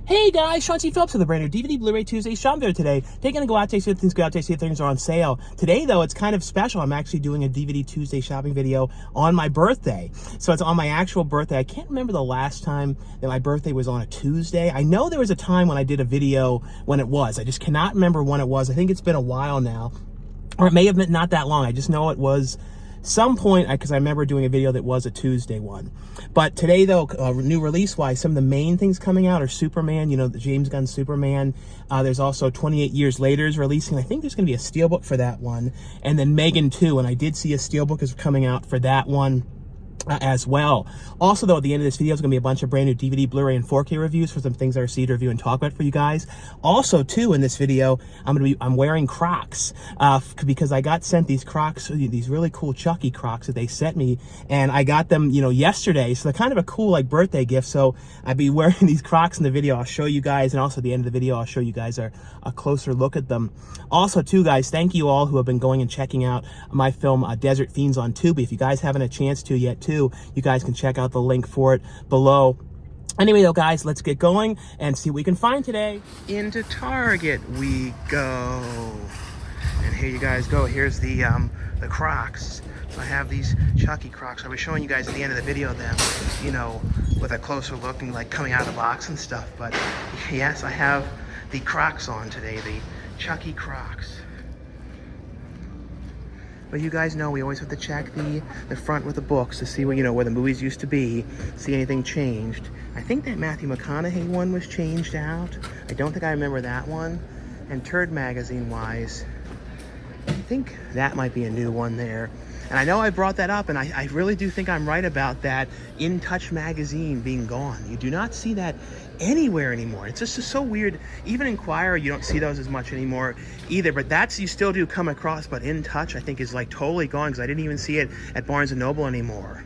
Hey guys, Sean C. Phillips with a brand new DVD Blu-ray Tuesday shop video today. Taking a go out today, see if things go out today, see if things are on sale. Today though, it's kind of special. I'm actually doing a DVD Tuesday shopping video on my birthday. So it's on my actual birthday. I can't remember the last time that my birthday was on a Tuesday. I know there was a time when I did a video when it was. I just cannot remember when it was. I think it's been a while now. Or it may have been not that long. I just know it was some point, because I remember doing a video that was a Tuesday one. But today though, new release wise, some of the main things coming out are Superman, you know, the James Gunn Superman. There's also 28 Years Later is releasing. I think there's gonna be a Steelbook for that one. And then Megan 2, and I did see a Steelbook is coming out for that one as well. Also though, at the end of this video is going to be a bunch of brand new DVD, Blu-ray, and 4K reviews for some things I received to review and talk about for you guys. Also too, in this video, I'm wearing Crocs because I got sent these Crocs, these really cool Chucky Crocs that they sent me, and I got them, you know, yesterday. So they're kind of a cool like birthday gift. So I'd be wearing these Crocs in the video. I'll show you guys, and also at the end of the video, I'll show you guys a closer look at them. Also too, guys, thank you all who have been going and checking out my film Desert Fiends on Tubi. If you guys haven't a chance to yet too, you guys can check out the link for it below. Anyway though, guys, let's get going and see what we can find today. Into Target we go. And here you guys go. Here's the Crocs. So I have these Chucky Crocs. I'll be showing you guys at the end of the video them, you know, with a closer look and like coming out of the box and stuff. But yes, I have the Crocs on today, the Chucky Crocs. But you guys know we always have to check the front with the books to see where, you know, where the movies used to be, see anything changed. I think that Matthew McConaughey one was changed out. I don't think I remember that one. And Turd Magazine wise, I think that might be a new one there. And I know I brought that up, and I really do think I'm right about that In Touch magazine being gone. You do not see that anywhere anymore. It's just so weird. Even Inquirer, you don't see those as much anymore either, but that's, you still do come across, but In Touch I think is like totally gone, because I didn't even see it at Barnes & Noble anymore.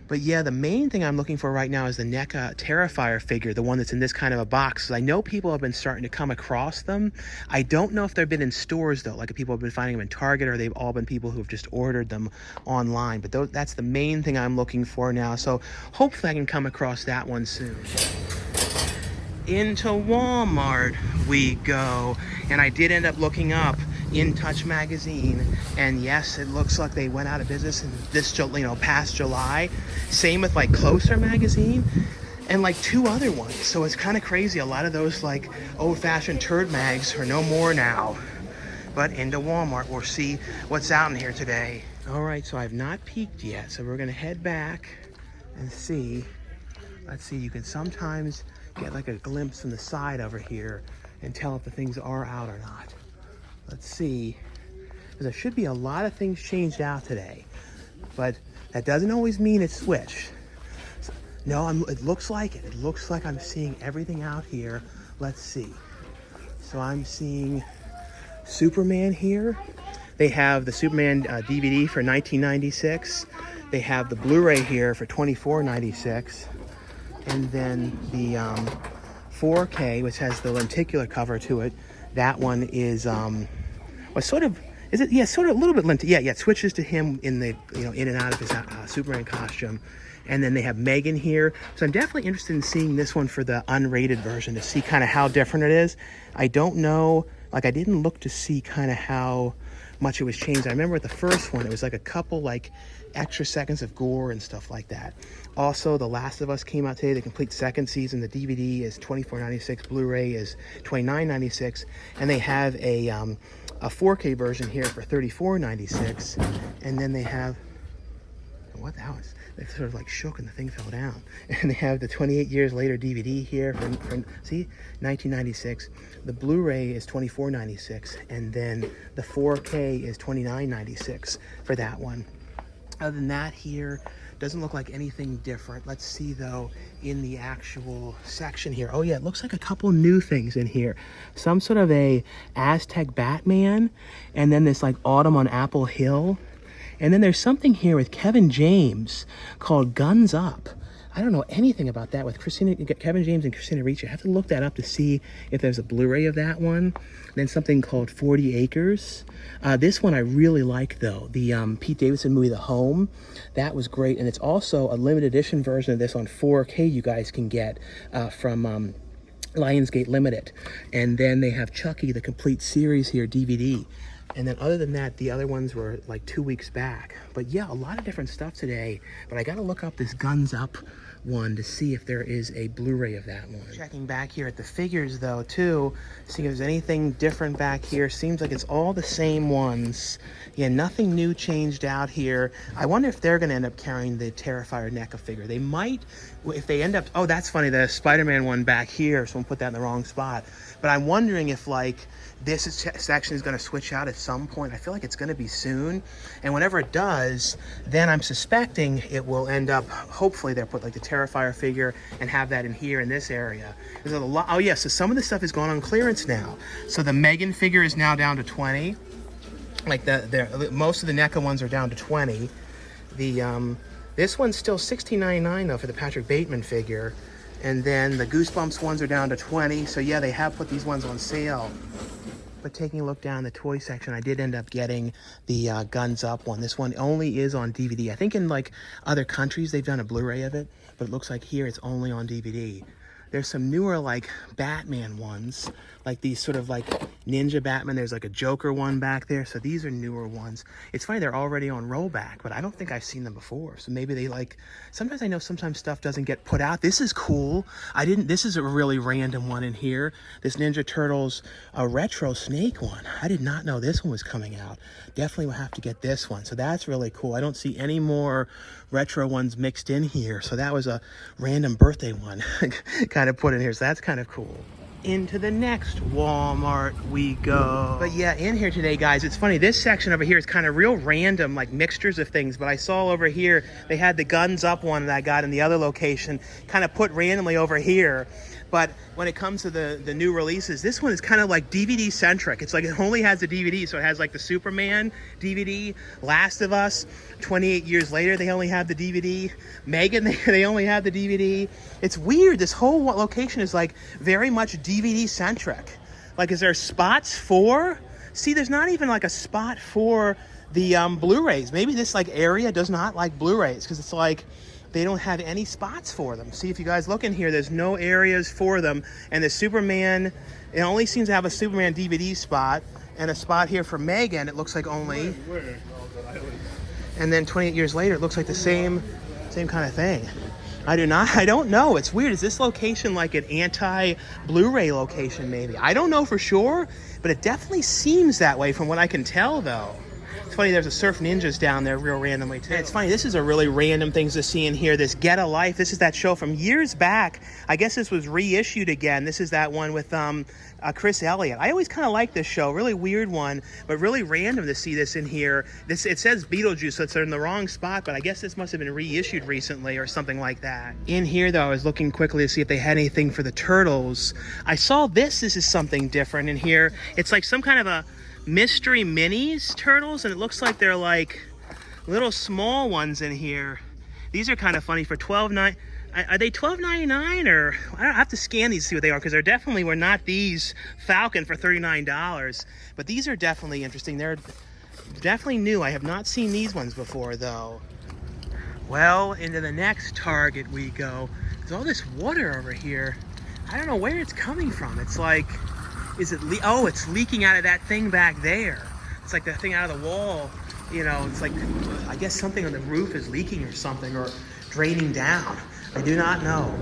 But yeah, the main thing I'm looking for right now is the NECA Terrifier figure, the one that's in this kind of a box. I know people have been starting to come across them. I don't know if they've been in stores though, like if people have been finding them in Target, or they've all been people who have just ordered them online. But that's the main thing I'm looking for now. So hopefully I can come across that one soon. Into Walmart we go, and I did end up looking up In Touch magazine, and yes, it looks like they went out of business in this, you know, past July. Same with like Closer magazine and like 2 other ones. So it's kind of crazy. A lot of those like old-fashioned turd mags are no more now. But into Walmart, we'll see what's out in here today. All right, so I've not peeked yet, so we're gonna head back and see. Let's see, you can sometimes get like a glimpse from the side over here and tell if the things are out or not. Let's see, because there should be a lot of things changed out today, but that doesn't always mean it's switched. So, no, it looks like it. It looks like I'm seeing everything out here. Let's see. So I'm seeing Superman here. They have the Superman DVD for $19.96. They have the Blu-ray here for $24.96. And then the 4K, which has the lenticular cover to it, that one is sort of, is it? Yeah, sort of a little bit lenticular. Yeah, it switches to him in the, you know, in and out of his Superman costume. And then they have Megan here. So I'm definitely interested in seeing this one for the unrated version to see kind of how different it is. I don't know, like I didn't look to see kind of how much it was changed. I remember with the first one, it was like a couple like extra seconds of gore and stuff like that. Also, The Last of Us came out today, the complete second season. The DVD is $24.96, Blu-ray is $29.96, and they have a 4K version here for $34.96. And then they have, what the hell is, they sort of like shook and the thing fell down. And they have the 28 Years Later DVD here for see, $19.96. The Blu-ray is $24.96, and then the 4K is $29.96 for that one. Other than that, here doesn't look like anything different. Let's see though in the actual section here. Oh yeah, it looks like a couple new things in here. Some sort of a Aztec Batman, and then this like Autumn on Apple Hill. And then there's something here with Kevin James called Guns Up. I don't know anything about that with Kevin James and Christina Ricci. I have to look that up to see if there's a Blu-ray of that one. Then something called 40 Acres. This one I really like though. The Pete Davidson movie, The Home. That was great. And it's also a limited edition version of this on 4K you guys can get from Lionsgate Limited. And then they have Chucky, the complete series here, DVD. And then other than that, the other ones were like 2 weeks back. But yeah, a lot of different stuff today. But I gotta look up this Guns Up one to see if there is a Blu-ray of that one. Checking back here at the figures though too, seeing if there's anything different back here. Seems like it's all the same ones. Yeah, nothing new changed out here. I wonder if they're gonna end up carrying the Terrifier NECA figure. They might, if they end up, oh that's funny, the Spider-Man one back here, someone put that in the wrong spot. But I'm wondering if like this section is going to switch out at some point. I feel like it's going to be soon. And whenever it does, then I'm suspecting it will end up, hopefully they'll put like the Terrifier figure and have that in here in this area. There's a lot, oh yeah, so some of the stuff is going on clearance now. So the Megan figure is now down to 20. Like most of the NECA ones are down to 20. This one's still $16.99 though for the Patrick Bateman figure. And then the Goosebumps ones are down to 20. So yeah, they have put these ones on sale. But taking a look down the toy section, I did end up getting the Guns Up one. This one only is on DVD. I think in like other countries they've done a Blu-ray of it, but it looks like here it's only on DVD. There's some newer like Batman ones, like these sort of like Ninja Batman. There's like a Joker one back there. So these are newer ones. It's funny, they're already on rollback, but I don't think I've seen them before. So maybe they like, sometimes I know sometimes stuff doesn't get put out. This is cool. This is a really random one in here. This Ninja Turtles retro snake one. I did not know this one was coming out. Definitely will have to get this one. So that's really cool. I don't see any more retro ones mixed in here. So that was a random birthday one kind of put in here. So that's kind of cool. Into the next Walmart we go. But yeah, in here today, guys, it's funny, this section over here is kind of real random, like mixtures of things. But I saw over here they had the Guns Up one that I got in the other location kind of put randomly over here. But when it comes to the new releases, this one is kind of like DVD centric. It's like it only has the DVD, so it has like the Superman DVD, Last of Us, 28 years later they only have the DVD, Megan they only have the DVD. It's weird. This whole location is like very much DVD centric. Like, is there spots for? See, there's not even like a spot for the Blu-rays. Maybe this like area does not like Blu-rays because it's like they don't have any spots for them. See, if you guys look in here, there's no areas for them. And the Superman, it only seems to have a Superman DVD spot and a spot here for Megan. It looks like only. And then 28 years later, it looks like the same kind of thing. I don't know. It's weird. Is this location like an anti-Blu-ray location maybe? I don't know for sure, but it definitely seems that way from what I can tell though. It's funny, there's a Surf Ninjas down there real randomly too. And it's funny, this is a really random thing to see in here. This Get a Life, this is that show from years back. I guess this was reissued again. This is that one with Chris Elliott. I always kind of like this show. Really weird one, but really random to see this in here. It says Beetlejuice, so it's in the wrong spot, but I guess this must have been reissued recently or something like that. In here though, I was looking quickly to see if they had anything for the Turtles. I saw this is something different in here. It's like some kind of a mystery minis Turtles, and it looks like they're like little small ones in here. These are kind of funny for $12.99. Are they $12.99 or I have to scan these to see what they are, because they're definitely were not these Falcon for $39, but these are definitely interesting. They're definitely new. I have not seen these ones before though. Well, into the next Target we go. There's all this water over here. I don't know where it's coming from. It's like, is it oh, it's leaking out of that thing back there. It's like the thing out of the wall, you know. It's like, I guess something on the roof is leaking or something, or draining down. I do not know,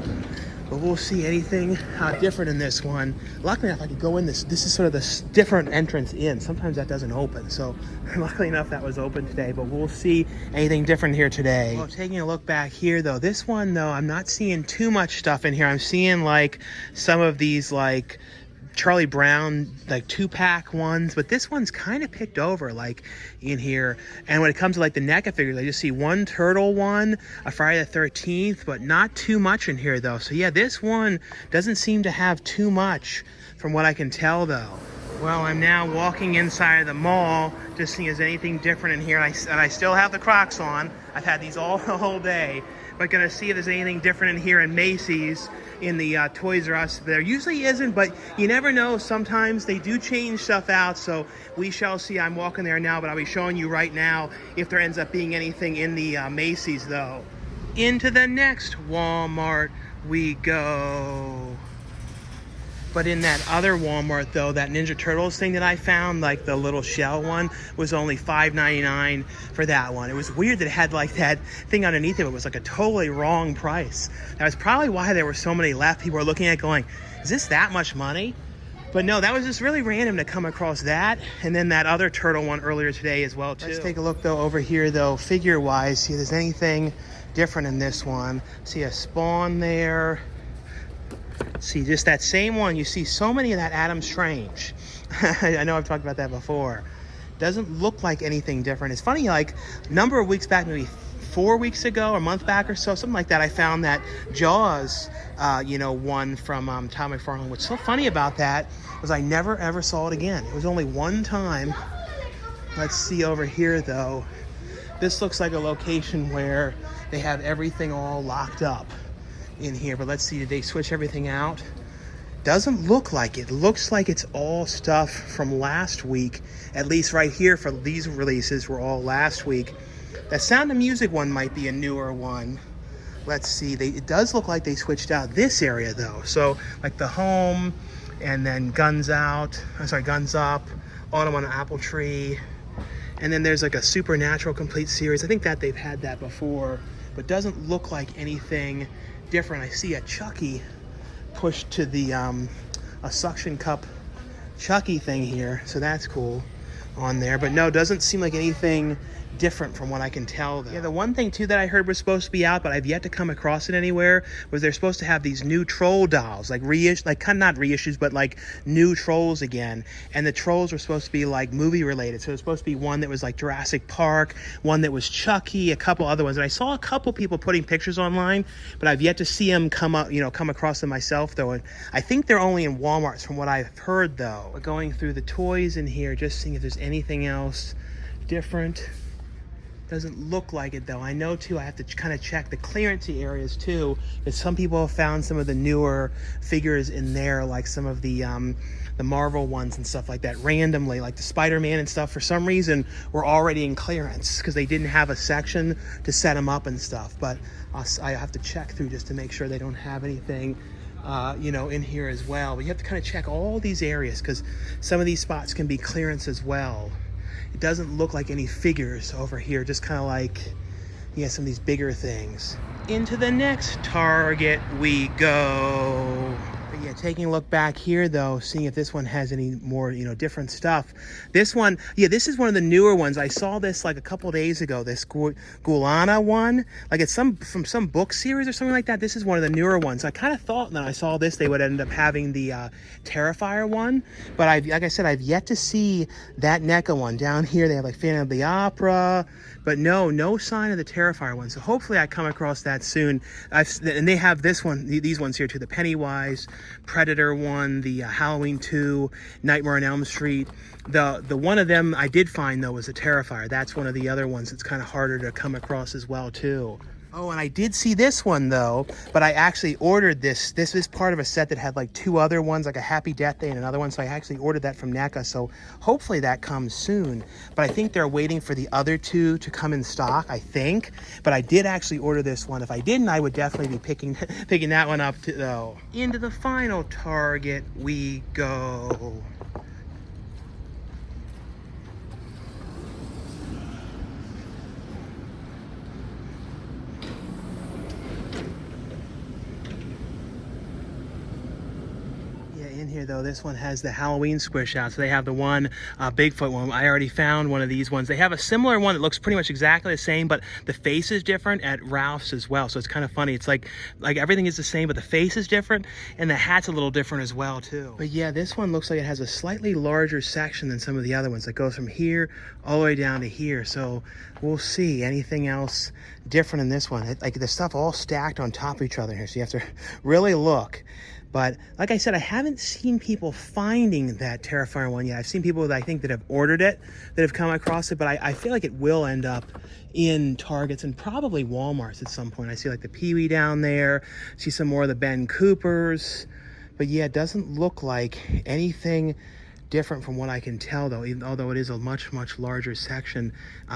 but we'll see. Anything different in this one. Luckily enough, I could go in this is sort of the different entrance in. Sometimes that doesn't open, so luckily enough that was open today, but we'll see anything different here today. Well, taking a look back here though, this one though, I'm not seeing too much stuff in here. I'm seeing like some of these like Charlie Brown like 2-pack ones, but this one's kind of picked over like in here. And when it comes to like the NECA figures, I just see one turtle one, a Friday the 13th, but not too much in here though. So yeah, this one doesn't seem to have too much from what I can tell though. Well, I'm now walking inside of the mall, just seeing if there's anything different in here. And I still have the Crocs on. I've had these all the whole day, but gonna see if there's anything different in here in Macy's, in the Toys R Us. There usually isn't, but you never know. Sometimes they do change stuff out, so we shall see. I'm walking there now, but I'll be showing you right now if there ends up being anything in the Macy's though. Into the next Walmart we go. But in that other Walmart, though, that Ninja Turtles thing that I found, like the little shell one, was only $5.99 for that one. It was weird that it had like that thing underneath it. It was like a totally wrong price. That was probably why there were so many left. People were looking at it going, is this that much money? But no, that was just really random to come across that. And then that other turtle one earlier today as well, too. Let's take a look, though, over here, though, figure-wise. See if there's anything different in this one. See a Spawn there. See, just that same one. You see so many of that Adam Strange. I know I've talked about that before. Doesn't look like anything different. It's funny, like, a number of weeks back, maybe 4 weeks ago or a month back or so, something like that, I found that Jaws, one from Todd McFarlane. What's so funny about that was I never, ever saw it again. It was only one time. Let's see over here, though. This looks like a location where they have everything all locked up in here. But let's see, did they switch everything out? Doesn't look like it. Looks like it's all stuff from last week. At least right here for these releases were all last week. That Sound of Music one might be a newer one. Let's see. It does look like they switched out this area, though. So, like the Home, and then Guns Up, Autumn on an Apple Tree. And then there's like a Supernatural Complete Series. I think that they've had that before, but doesn't look like anything different. I see a Chucky pushed to the a suction cup Chucky thing here, so that's cool on there. But no, doesn't seem like anything different from what I can tell, though. Yeah, the one thing too that I heard was supposed to be out, but I've yet to come across it anywhere, was they're supposed to have these new troll dolls, like not reissues, but like new trolls again. And the trolls were supposed to be like movie related. So it was supposed to be one that was like Jurassic Park, one that was Chucky, a couple other ones. And I saw a couple people putting pictures online, but I've yet to see them come across them myself, though. And I think they're only in Walmarts from what I've heard, though. But going through the toys in here, just seeing if there's anything else different. Doesn't look like it, though. I know, too, I have to kind of check the clearance areas, too, because some people have found some of the newer figures in there, like some of the Marvel ones and stuff like that, randomly, like the Spider-Man and stuff, for some reason, were already in clearance because they didn't have a section to set them up and stuff. But I have to check through just to make sure they don't have anything in here as well. But you have to kind of check all these areas because some of these spots can be clearance as well. It doesn't look like any figures over here, just kind of like, some of these bigger things. Into the next Target we go. But yeah, taking a look back here, though, seeing if this one has any more, different stuff. This one, this is one of the newer ones. I saw this like a couple days ago, this Gulana one. Like it's from some book series or something like that. This is one of the newer ones. I kind of thought when I saw this, they would end up having the Terrifier one. But like I said, I've yet to see that NECA one. Down here, they have like Phantom of the Opera. But no sign of the Terrifier one. So hopefully I come across that soon. And they have this one, these ones here too, the Pennywise, Predator one, the Halloween 2, Nightmare on Elm Street. The one of them I did find, though, was a Terrifier. That's one of the other ones that's kind of harder to come across as well, too. Oh, and I did see this one, though, but I actually ordered this. This is part of a set that had like two other ones, like a Happy Death Day and another one, so I actually ordered that from NECA, so hopefully that comes soon. But I think they're waiting for the other two to come in stock, I think. But I did actually order this one. If I didn't, I would definitely be picking that one up, too, though. Into the final Target we go. Here, though, this one has the Halloween squish out. So they have the one Bigfoot one. I already found one of these ones. They have a similar one that looks pretty much exactly the same, but the face is different at Ralph's as well. So it's kind of funny. It's like everything is the same, but the face is different, and the hat's a little different as well, too. But yeah, this one looks like it has a slightly larger section than some of the other ones. It goes from here all the way down to here. So we'll see. Anything else different in this one? Like the stuff all stacked on top of each other here. So you have to really look. But like I said, I haven't seen people finding that Terrifier one yet. I've seen people that I think that have ordered it, that have come across it, but I feel like it will end up in Targets and probably Walmarts at some point. I see like the Pee-wee down there, see some more of the Ben Coopers. But yeah, it doesn't look like anything different from what I can tell, though, although it is a much larger section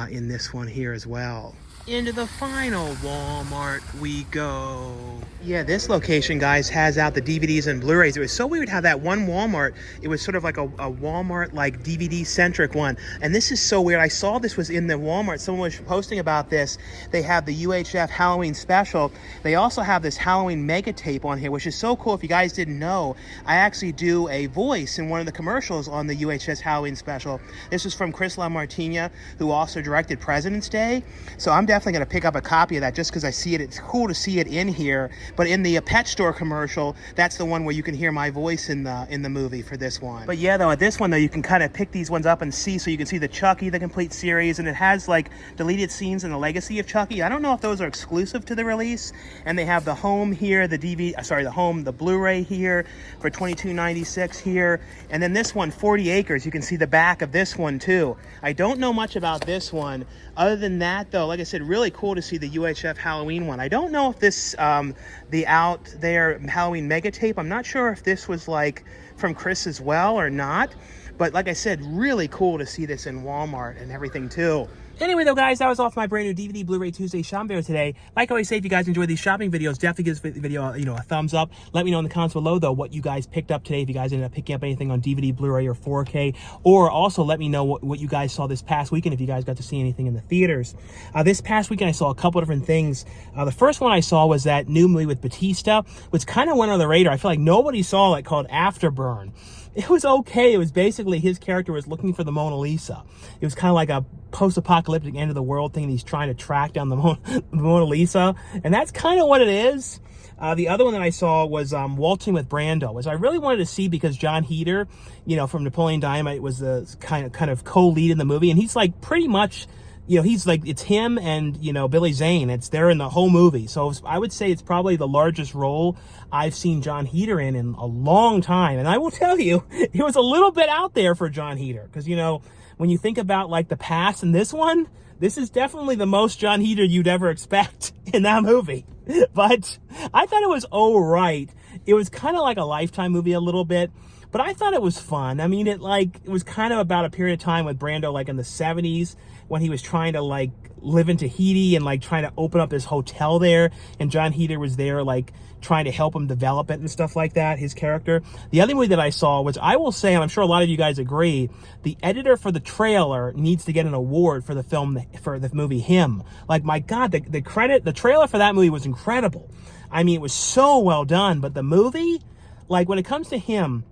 in this one here as well. into the final Walmart we go. Yeah, this location, guys, has out the DVDs and Blu-rays. It was so weird how that one Walmart, it was sort of like a Walmart, like, DVD-centric one. And this is so weird. I saw this was in the Walmart. Someone was posting about this. They have the UHF Halloween special. They also have this Halloween mega tape on here, which is so cool. If you guys didn't know, I actually do a voice in one of the commercials on the UHS Halloween special. This is from Chris LaMartina, who also directed President's Day. So I'm definitely going to pick up a copy of that just because I see it. It's cool to see it in here. But in the pet store commercial, that's the one where you can hear my voice in the movie for this one. But yeah, though, at this one, though, you can kind of pick these ones up and see. So you can see the Chucky, the complete series, and it has like deleted scenes in the Legacy of Chucky. I don't know if those are exclusive to the release. And they have the home here, the the Blu-ray here for $22.96 here. And then this one, 40 Acres, you can see the back of this one too. I don't know much about this one. Other than that, though, like I said, really cool to see the UHF Halloween one. I don't know if this, the Out There Halloween mega tape, I'm not sure if this was like from Chris as well or not. But like I said, really cool to see this in Walmart and everything too. Anyway, though, guys, that was off my brand new DVD Blu-ray Tuesday shopping video today. Like I always say, if you guys enjoy these shopping videos, definitely give this video, a thumbs up. Let me know in the comments below, though, what you guys picked up today. If you guys ended up picking up anything on DVD, Blu-ray, or 4K, or also let me know what you guys saw this past weekend. If you guys got to see anything in the theaters, this past weekend I saw a couple different things. The first one I saw was that new movie with Batista, which kind of went under the radar. I feel like nobody saw it, called Afterburn. It was okay. It was basically his character was looking for the Mona Lisa. It was kind of like a post-apocalyptic end of the world thing. And he's trying to track down the Mona Lisa. And that's kind of what it is. The other one that I saw was Waltzing with Brando, which I really wanted to see because John Heder, from Napoleon Dynamite, was the kind of co-lead in the movie. And he's like pretty much, he's like, it's him and, Billy Zane. It's there in the whole movie. So I would say it's probably the largest role I've seen John Heder in a long time. And I will tell you, it was a little bit out there for John Heder. Because, when you think about like the past and this one, this is definitely the most John Heder you'd ever expect in that movie. But I thought it was all right. It was kind of like a Lifetime movie a little bit. But I thought it was fun. I mean, it was kind of about a period of time with Brando, like in the 70s, when he was trying to like live in Tahiti and like trying to open up his hotel there. And John Heder was there like trying to help him develop it and stuff like that, his character. The other movie that I saw, which I will say, and I'm sure a lot of you guys agree, the editor for the trailer needs to get an award for the movie Him. Like, my God, the trailer for that movie was incredible. I mean, it was so well done. But the movie, like when it comes to Him,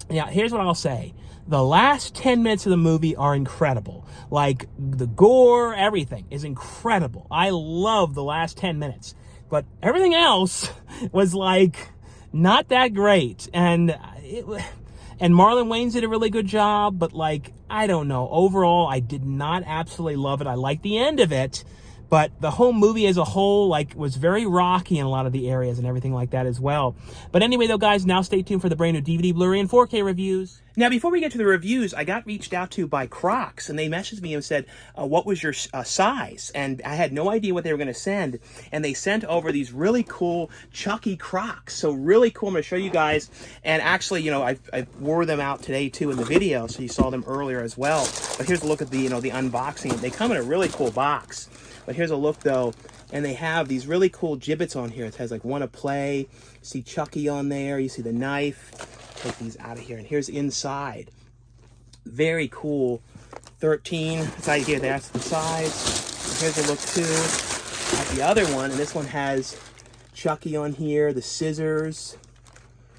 yeah, here's what I'll say. The last 10 minutes of the movie are incredible. Like, the gore, everything is incredible. I love the last 10 minutes. But everything else was, like, not that great. And Marlon Wayans did a really good job. But, like, I don't know. Overall, I did not absolutely love it. I liked the end of it. But the whole movie as a whole, like, was very rocky in a lot of the areas and everything like that as well. But anyway, though, guys, now stay tuned for the brand new DVD, Blu-ray, and 4K reviews. Now, before we get to the reviews, I got reached out to by Crocs, and they messaged me and said, what was your size? And I had no idea what they were going to send. And they sent over these really cool Chucky Crocs. So really cool. I'm going to show you guys. And actually, I wore them out today, too, in the video. So you saw them earlier as well. But here's a look at the, the unboxing. They come in a really cool box. But here's a look, though, and they have these really cool gibbets on here. It has, like, Wanna Play. You see Chucky on there. You see the knife. Take these out of here. And here's inside. Very cool. 13. Inside here, that's the size. And here's a look, too, at the other one. And this one has Chucky on here, the scissors.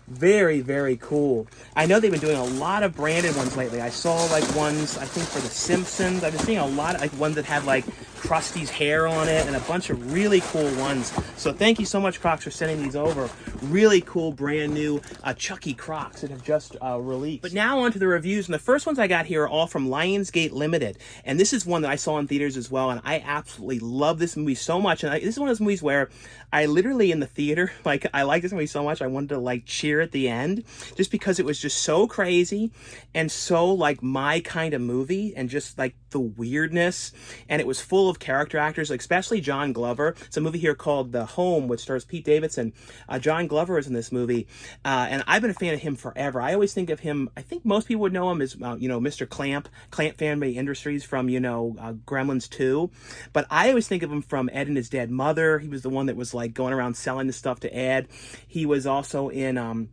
Very, very cool. I know they've been doing a lot of branded ones lately. I saw, like, ones, I think, for the Simpsons. I've been seeing a lot of, like, ones that had, like, Krusty's hair on it and a bunch of really cool ones. So thank you so much, Crocs, for sending these over. Really cool, brand new Chucky Crocs that have just released. But now on to the reviews. And the first ones I got here are all from Lionsgate Limited. And this is one that I saw in theaters as well. And I absolutely love this movie so much. And this is one of those movies where I literally in the theater, like, I like this movie so much, I wanted to, like, cheer tear at the end, just because it was just so crazy and so like my kind of movie, and just like the weirdness, and it was full of character actors, like especially John Glover. It's a movie here called The Home, which stars Pete Davidson. John Glover is in this movie, and I've been a fan of him forever. I always think of him, I think most people would know him as Mr. Clamp Family Industries from Gremlins 2, but I always think of him from Ed and His Dead Mother. He was the one that was like going around selling this stuff to Ed. He was also in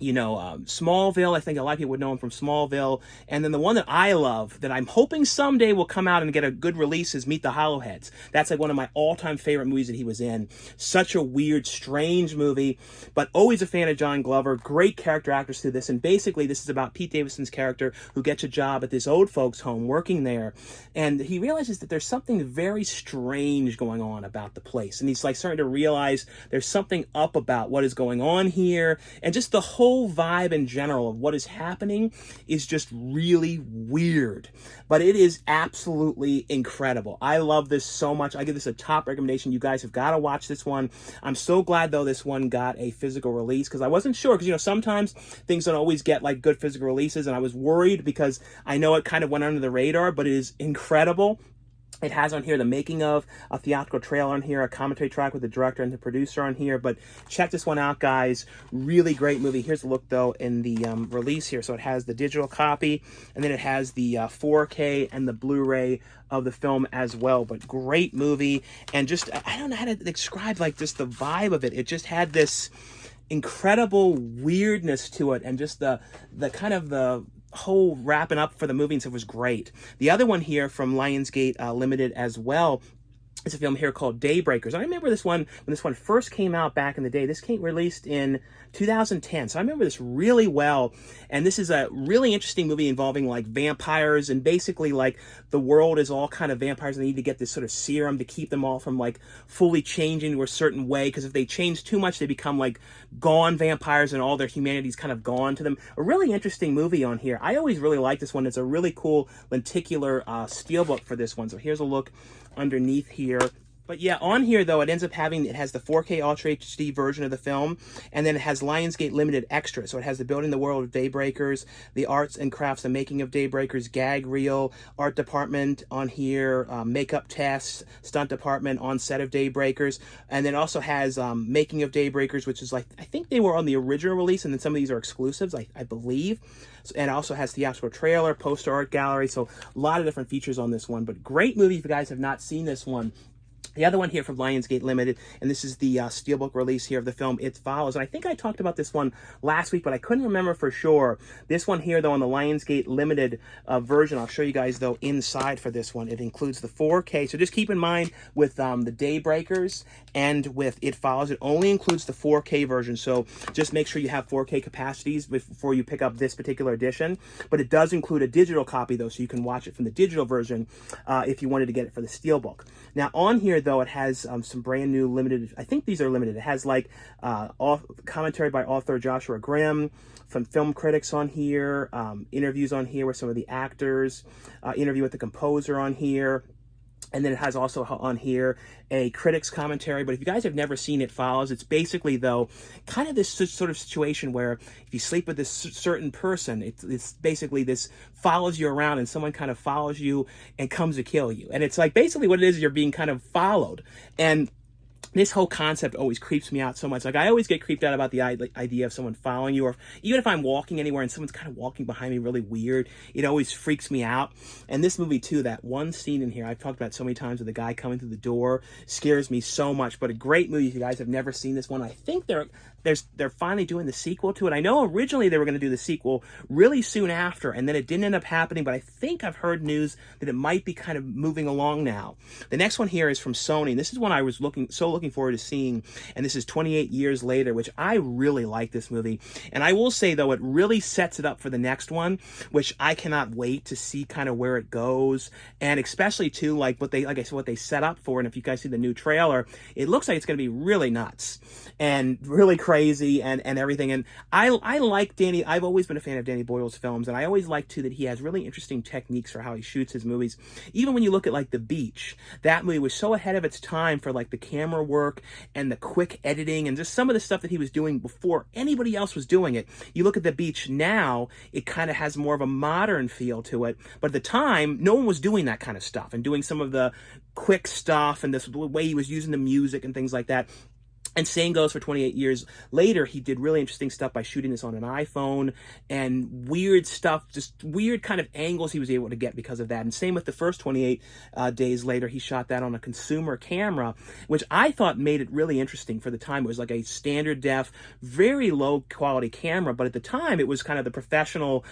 Smallville. I think a lot of people would know him from Smallville. And then the one that I love, that I'm hoping someday will come out and get a good release, is Meet the Hollowheads. That's like one of my all-time favorite movies that he was in. Such a weird, strange movie, but always a fan of John Glover. Great character actors through this. And basically, this is about Pete Davidson's character who gets a job at this old folks' home working there. And he realizes that there's something very strange going on about the place. And he's like starting to realize there's something up about what is going on here. And just the whole vibe in general of what is happening is just really weird, but it is absolutely incredible. I love this so much. I give this a top recommendation. You guys have got to watch this one. I'm so glad though this one got a physical release, because I wasn't sure, because sometimes things don't always get like good physical releases, and I was worried because I know it kind of went under the radar, but it is incredible. It has on here the making of, a theatrical trailer on here, a commentary track with the director and the producer on here. But check this one out, guys. Really great movie. Here's a look, though, in the release here. So it has the digital copy, and then it has the 4K and the Blu-ray of the film as well. But great movie. And just, I don't know how to describe, like, just the vibe of it. It just had this incredible weirdness to it, and just the kind of the whole wrapping up for the movie and stuff was great. The other one here from Lionsgate Limited as well, it's a film here called Daybreakers. I remember this one when this one first came out back in the day. This came released in 2010, so I remember this really well. And this is a really interesting movie involving like vampires, and basically like the world is all kind of vampires, and they need to get this sort of serum to keep them all from like fully changing to a certain way, because if they change too much, they become like gone vampires, and all their humanity's kind of gone to them. A really interesting movie on here. I always really like this one. It's a really cool lenticular steelbook for this one. So here's a look underneath here. But yeah, on here though, it ends up having, it has the 4K Ultra HD version of the film, and then it has Lionsgate Limited Extra. So it has the Building the World of Daybreakers, the Arts and Crafts and Making of Daybreakers gag reel, art department on here, makeup tests, stunt department on set of Daybreakers, and then also has Making of Daybreakers, which is like, I think they were on the original release, and then some of these are exclusives, I believe. And it also has theatrical trailer, poster art gallery, so a lot of different features on this one. But great movie if you guys have not seen this one. The other one here from Lionsgate Limited, and this is the Steelbook release here of the film It Follows. And I think I talked about this one last week, but I couldn't remember for sure. This one here, though, on the Lionsgate Limited version, I'll show you guys, though, inside for this one. It includes the 4K. So just keep in mind with the Daybreakers and with It Follows, it only includes the 4K version. So just make sure you have 4K capacities before you pick up this particular edition. But it does include a digital copy, though, so you can watch it from the digital version if you wanted to get it for the Steelbook. Now, on here, though, it has some brand new limited, I think these are limited. It has like commentary by author Joshua Grimm, from film critics on here, interviews on here with some of the actors, interview with the composer on here. And then it has also on here a critic's commentary. But if you guys have never seen It Follows, it's basically, though, kind of this sort of situation where if you sleep with this certain person, it's basically this follows you around, and someone kind of follows you and comes to kill you. And it's like basically what it is, you're being kind of followed. And this whole concept always creeps me out so much. Like, I always get creeped out about the idea of someone following you, or even if I'm walking anywhere and someone's kind of walking behind me really weird, it always freaks me out. And this movie, too, that one scene in here, I've talked about so many times with the guy coming through the door, scares me so much. But a great movie. If you guys have never seen this one, I think they're finally doing the sequel to it. I know originally they were going to do the sequel really soon after, and then it didn't end up happening, but I think I've heard news that it might be kind of moving along now. The next one here is from Sony. This is one I was looking forward to seeing, and this is 28 Years Later, which I really like this movie. And I will say, though, it really sets it up for the next one, which I cannot wait to see kind of where it goes, and especially, too, like I said, what they set up for. And if you guys see the new trailer, it looks like it's going to be really nuts and really crazy and everything. And I like Danny. I've always been a fan of Danny Boyle's films, and I always like, too, that he has really interesting techniques for how he shoots his movies. Even when you look at, like, The Beach, that movie was so ahead of its time for, like, the camera camera work and the quick editing and just some of the stuff that he was doing before anybody else was doing it. You look at the beach now, it kind of has more of a modern feel to it. But at the time, no one was doing that kind of stuff and doing some of the quick stuff and this way he was using the music and things like that. And same goes for 28 years later. He did really interesting stuff by shooting this on an iPhone and weird stuff, just weird kind of angles he was able to get because of that. And same with the first 28 days later, he shot that on a consumer camera, which I thought made it really interesting for the time. It was like a standard def, very low quality camera, but at the time it was kind of the professional,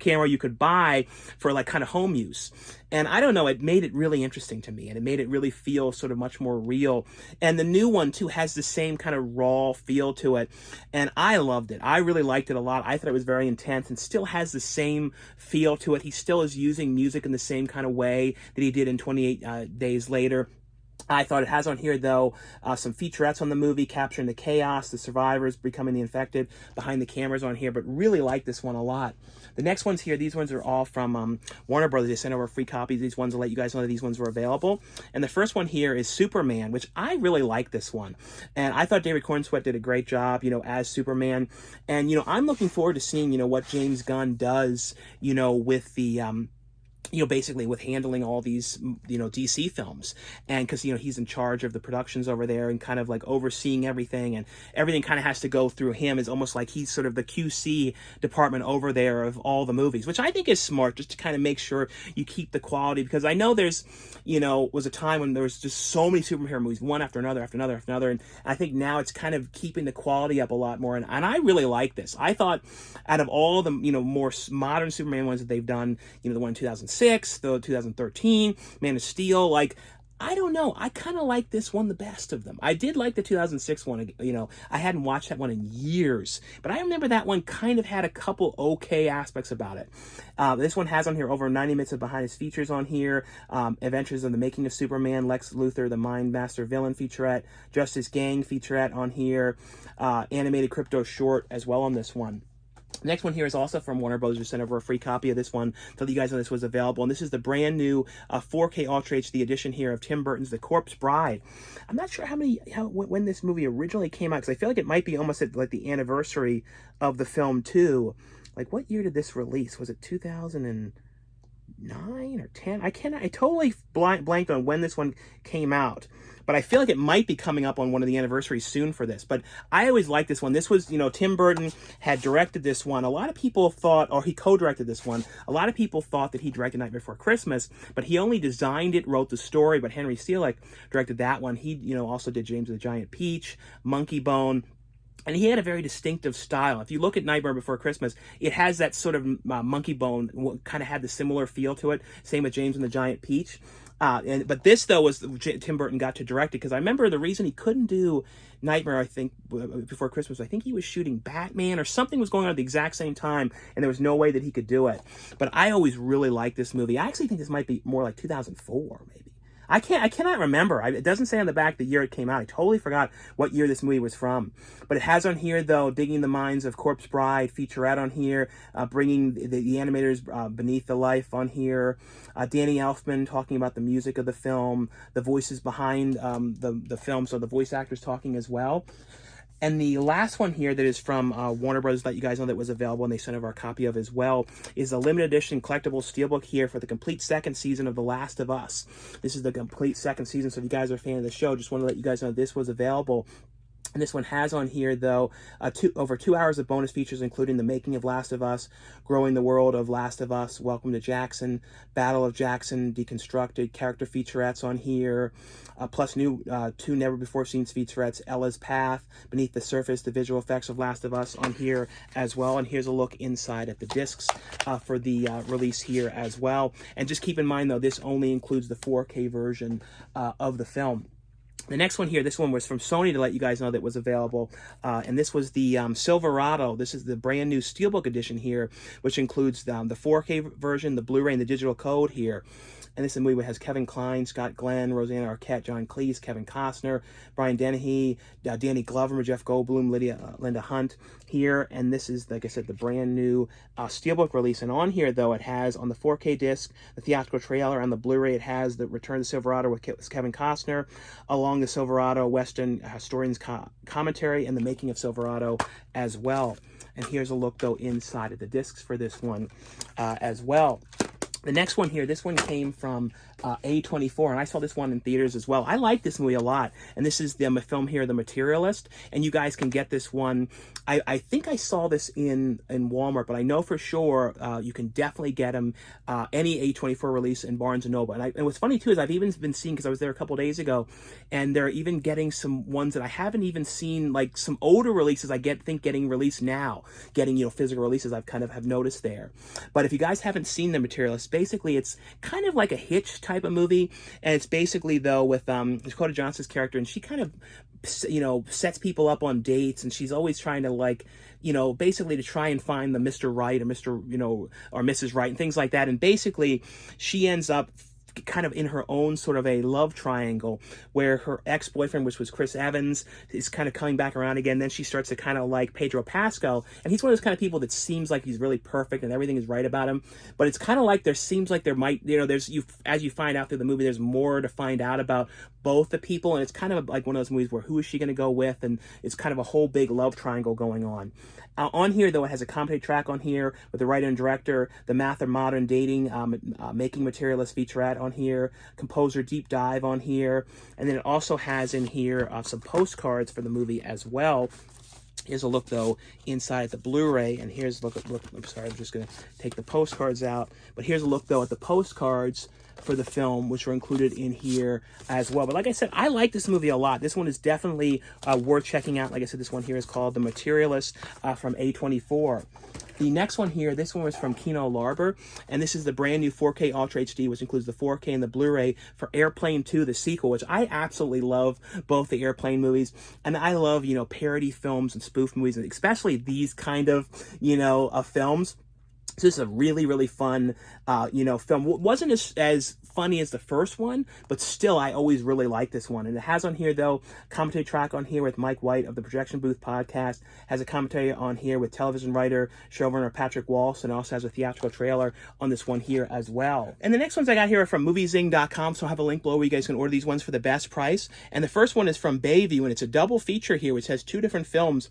camera you could buy for like kind of home use. And I don't know, it made it really interesting to me and it made it really feel sort of much more real. And the new one too has the same kind of raw feel to it. And I loved it. I really liked it a lot. I thought it was very intense and still has the same feel to it. He still is using music in the same kind of way that he did in 28 Days Later. I thought it has on here, though, some featurettes on the movie, capturing the chaos, the survivors becoming the infected, behind the cameras on here, but really like this one a lot. The next ones here, these ones are all from Warner Brothers. They sent over free copies. These ones will let you guys know that these ones were available. And the first one here is Superman, which I really like this one. And I thought David Cornsweet did a great job, as Superman. And, I'm looking forward to seeing, what James Gunn does, with the... basically with handling all these, DC films. And because, he's in charge of the productions over there and kind of like overseeing everything, and everything kind of has to go through him. It's almost like he's sort of the QC department over there of all the movies, which I think is smart, just to kind of make sure you keep the quality. Because I know there's, was a time when there was just so many superhero movies, one after another, after another, after another. And I think now it's kind of keeping the quality up a lot more. And I really like this. I thought out of all the, more modern Superman ones that they've done, the one in 2006, the 2013, Man of Steel, I don't know. I kind of like this one the best of them. I did like the 2006 one. I hadn't watched that one in years, but I remember that one kind of had a couple okay aspects about it. This one has on here over 90 minutes of behind his features on here. Adventures of the Making of Superman, Lex Luthor, the Mind Master Villain featurette, Justice Gang featurette on here, animated crypto short as well on this one. The next one here is also from Warner Bros. Just sent over a free copy of this one to let you guys know this was available. And this is the brand new 4K Ultra HD edition here of Tim Burton's The Corpse Bride. I'm not sure when this movie originally came out, because I feel like it might be almost at like the anniversary of the film too. Like, what year did this release? Was it 2009 or 10? I totally blanked on when this one came out. But I feel like it might be coming up on one of the anniversaries soon for this. But I always liked this one. This was, Tim Burton had directed this one. A lot of people thought, or he co-directed this one. A lot of people thought that he directed Night Before Christmas, but he only designed it, wrote the story. But Henry Selick directed that one. He, also did James and the Giant Peach, Monkey Bone. And he had a very distinctive style. If you look at Nightmare Before Christmas, it has that sort of Monkey Bone, kind of had the similar feel to it. Same with James and the Giant Peach. But this, though, was Tim Burton got to direct it, because I remember the reason he couldn't do Nightmare, I think, Before Christmas, I think he was shooting Batman or something was going on at the exact same time, and there was no way that he could do it. But I always really liked this movie. I actually think this might be more like 2004, maybe. I cannot remember. It doesn't say on the back the year it came out. I totally forgot what year this movie was from. But it has on here, though, Digging the Minds of Corpse Bride featurette on here, bringing the animators beneath the life on here, Danny Elfman talking about the music of the film, the voices behind the film, so the voice actors talking as well. And the last one here that is from Warner Bros. Let you guys know that was available, and they sent over a copy of as well, is a limited edition collectible steelbook here for the complete second season of The Last of Us. This is the complete second season, so if you guys are a fan of the show, just want to let you guys know this was available. And this one has on here, though, over 2 hours of bonus features, including the making of Last of Us, growing the world of Last of Us, Welcome to Jackson, Battle of Jackson, Deconstructed, character featurettes on here, plus new 2 never-before-seen featurettes, Ella's Path, Beneath the Surface, the visual effects of Last of Us on here as well. And here's a look inside at the discs for the release here as well. And just keep in mind, though, this only includes the 4K version of the film. The next one here, this one was from Sony to let you guys know that was available. And this was the Silverado. This is the brand new Steelbook edition here, which includes the 4K version, the Blu-ray, and the digital code here. And this movie has Kevin Kline, Scott Glenn, Rosanna Arquette, John Cleese, Kevin Costner, Brian Dennehy, Danny Glover, Jeff Goldblum, Linda Hunt here. And this is, like I said, the brand new Steelbook release. And on here, though, it has on the 4K disc, the theatrical trailer. On the Blu-ray, it has the Return to Silverado with Kevin Costner, along along the Silverado Western historian's commentary and the making of Silverado as well. And here's a look, though, inside of the discs for this one as well. The next one here, this one came from A24, and I saw this one in theaters as well. I like this movie a lot, and this is the film here, The Materialist, and you guys can get this one. I think I saw this in Walmart, but I know for sure you can definitely get them, any A24 release in Barnes & Noble. And what's funny, too, is I've even been seeing, because I was there a couple days ago, and they're even getting some ones that I haven't even seen, like some older releases I think getting released now, getting, you know, physical releases I've kind of have noticed there. But if you guys haven't seen The Materialist, basically it's kind of like a Hitch type of movie, and it's basically, though, with Dakota Johnson's character, and she kind of, you know, sets people up on dates, and she's always trying to, like, you know, basically to try and find the Mr. Right or Mr., you know, or Mrs. Right and things like that. And basically she ends up kind of in her own sort of a love triangle where her ex-boyfriend, which was Chris Evans, is kind of coming back around again. Then she starts to kind of like Pedro Pascal, and he's one of those kind of people that seems like he's really perfect and everything is right about him, but it's kind of like there seems like there might, you know, there's, you as you find out through the movie, there's more to find out about both the people, and it's kind of like one of those movies where who is she going to go with, and it's kind of a whole big love triangle going on. On here, though, it has a commentary track on here with the writer and director, the Math of Modern Dating, Making Materialist featurette on here, composer deep dive on here, and then it also has in here some postcards for the movie as well. Here's a look, though, inside the Blu-ray, and here's a look, I'm sorry, I'm just going to take the postcards out, but here's a look, though, at the postcards for the film, which are included in here as well. But like I said, I like this movie a lot. This one is definitely worth checking out. Like I said, this one here is called The Materialist from A24. The next one here, this one was from Kino Lorber, and this is the brand new 4K Ultra HD, which includes the 4K and the Blu-ray for Airplane 2, the sequel, which I absolutely love both the Airplane movies, and I love, you know, parody films and spoof movies, and especially these kind of, you know, films. So this is a really, really fun, you know, film. It wasn't as funny as the first one, but still, I always really like this one. And it has on here, though, commentary track on here with Mike White of the Projection Booth podcast, has a commentary on here with television writer, showrunner Patrick Walsh, and also has a theatrical trailer on this one here as well. And the next ones I got here are from moviezing.com, so I'll have a link below where you guys can order these ones for the best price. And the first one is from Bayview, and it's a double feature here, which has two different films,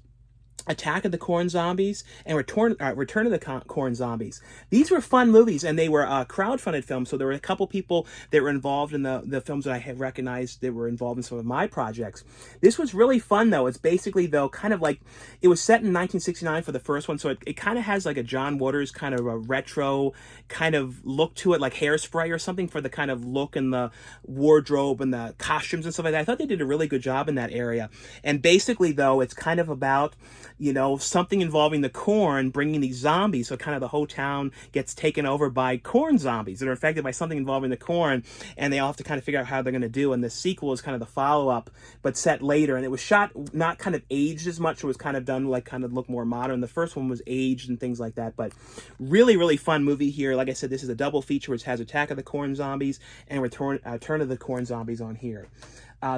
Attack of the Corn Zombies and Return of the Corn Zombies. These were fun movies, and they were crowdfunded films, so there were a couple people that were involved in the films that I had recognized that were involved in some of my projects. This was really fun, though. It's basically, though, kind of like, it was set in 1969 for the first one, so it kind of has like a John Waters kind of a retro kind of look to it, like Hairspray or something, for the kind of look and the wardrobe and the costumes and stuff like that. I thought they did a really good job in that area. And basically, though, it's kind of about, you know, something involving the corn bringing these zombies. So kind of the whole town gets taken over by corn zombies that are infected by something involving the corn, and they all have to kind of figure out how they're going to do. And the sequel is kind of the follow-up, but set later. And it was shot not kind of aged as much. It was kind of done like kind of look more modern. The first one was aged and things like that. But really, really fun movie here. Like I said, this is a double feature which has Attack of the Corn Zombies and Return of the Corn Zombies on here.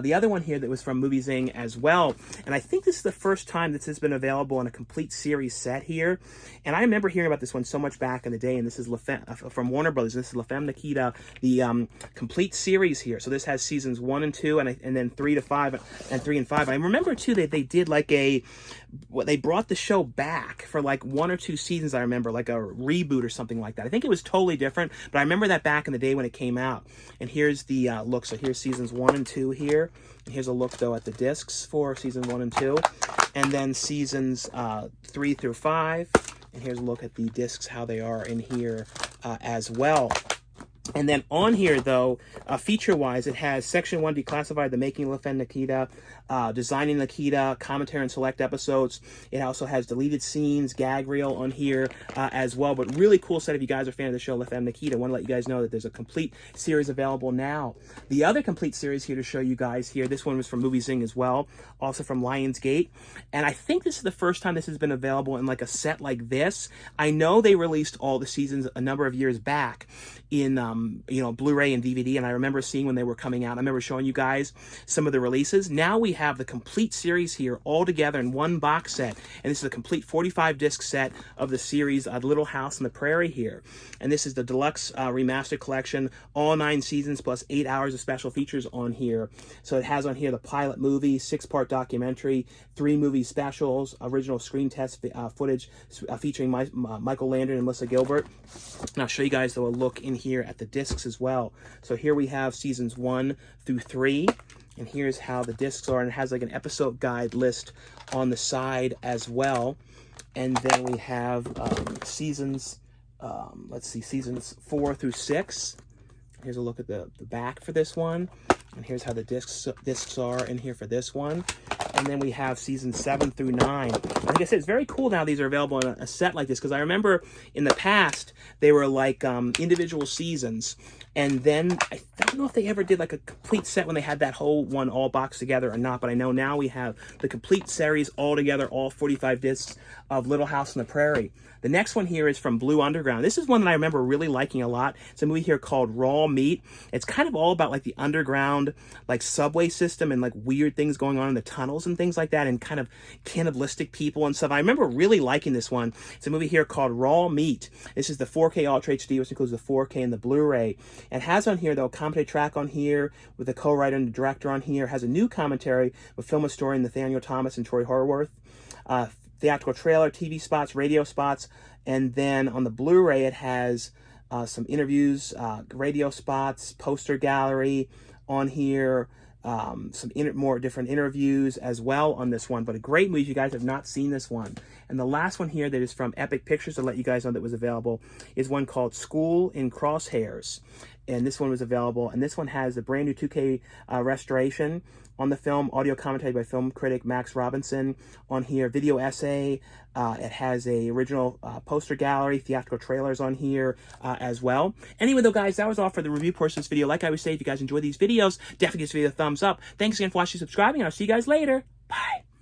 The other one here that was from MovieZing as well, and I think this is the first time this has been available in a complete series set here, and I remember hearing about this one so much back in the day, and this is from Warner Brothers. This is La Femme Nikita, the complete series here. So this has seasons 1 and 2, and then 3 to 5, and 3 and 5. I remember, too, that they did like they brought the show back for like 1 or 2 seasons, I remember, like a reboot or something like that. I think it was totally different, but I remember that back in the day when it came out. And here's the look. So here's seasons 1 and 2 here. Here's a look, though, at the discs for season 1 and 2, and then seasons 3 through 5. And here's a look at the discs, how they are in here as well. And then on here, though, feature-wise, it has Section 1 Declassified, The Making of La Femme Nikita, Designing Nikita, commentary and select episodes. It also has deleted scenes, gag reel on here as well. But really cool set if you guys are a fan of the show La Femme Nikita. I want to let you guys know that there's a complete series available now. The other complete series here to show you guys here, this one was from MovieZing as well, also from Lionsgate. And I think this is the first time this has been available in like a set like this. I know they released all the seasons a number of years back in you know, Blu-ray and DVD, and I remember seeing when they were coming out. I remember showing you guys some of the releases. Now we have the complete series here all together in one box set, and this is a complete 45 disc set of the series Little House on the Prairie here. And this is the deluxe remastered collection, all 9 seasons plus 8 hours of special features on here. So it has on here the pilot movie, 6-part documentary, 3 movie specials, original screen test footage featuring Michael Landon and Melissa Gilbert. And I'll show you guys though a look in here at the discs as well. So here we have seasons 1 through 3, and here's how the discs are, and it has like an episode guide list on the side as well. And then we have seasons, let's see, seasons 4 through 6. Here's a look at the back for this one. And here's how the discs are in here for this one. And then we have seasons 7 through 9. Like I said, it's very cool now these are available in a set like this, because I remember in the past they were like individual seasons. And then I don't know if they ever did like a complete set when they had that whole one all boxed together or not, but I know now we have the complete series all together, all 45 discs of Little House on the Prairie. The next one here is from Blue Underground. This is one that I remember really liking a lot. It's a movie here called Raw Meat. It's kind of all about like the underground like subway system and like weird things going on in the tunnels and things like that, and kind of cannibalistic people and stuff. I remember really liking this one. It's a movie here called Raw Meat. This is the 4K Ultra HD, which includes the 4K and the Blu-ray. It has on here though a commentary track on here with the co-writer and the director on here. It has a new commentary with film historian Nathaniel Thomas and Troy Horwath. Theatrical trailer, TV spots, radio spots, and then on the Blu-ray it has some interviews, radio spots, poster gallery on here, some more different interviews as well on this one. But a great movie if you guys have not seen this one. And the last one here that is from Epic Pictures to let you guys know that was available is one called School in Crosshairs. And this one was available, and this one has the brand new 2K restoration on the film, audio commentary by film critic Max Robinson on here, video essay. It has a original poster gallery, theatrical trailers on here as well. Anyway though guys, that was all for the review portion of this video. Like I always say, if you guys enjoy these videos, definitely give this video a thumbs up. Thanks again for watching and subscribing, and I'll see you guys later. Bye.